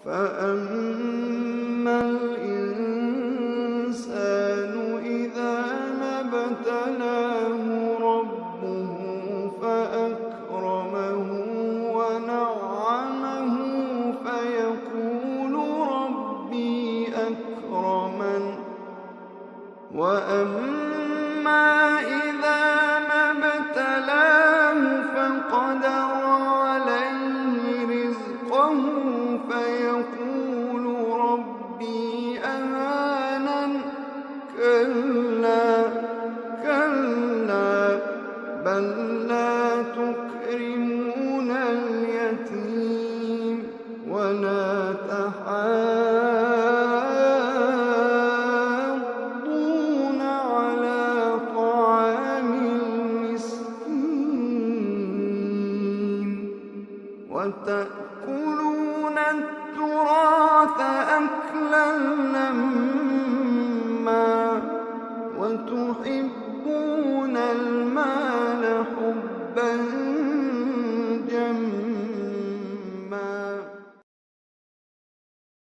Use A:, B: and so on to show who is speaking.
A: فأما الإنسان إذا ما ابتلاه ربه فأكرمه ونعمه فيقول ربي أكرمن وأما إذا ما ابتلاه فقدر عليه رزقه فيقول ربي أهانن كلا بل لا تكرمون اليتيم ولا تحاضون على طعام المسكين وتأكلون التراث أكلا لما وتحبون المال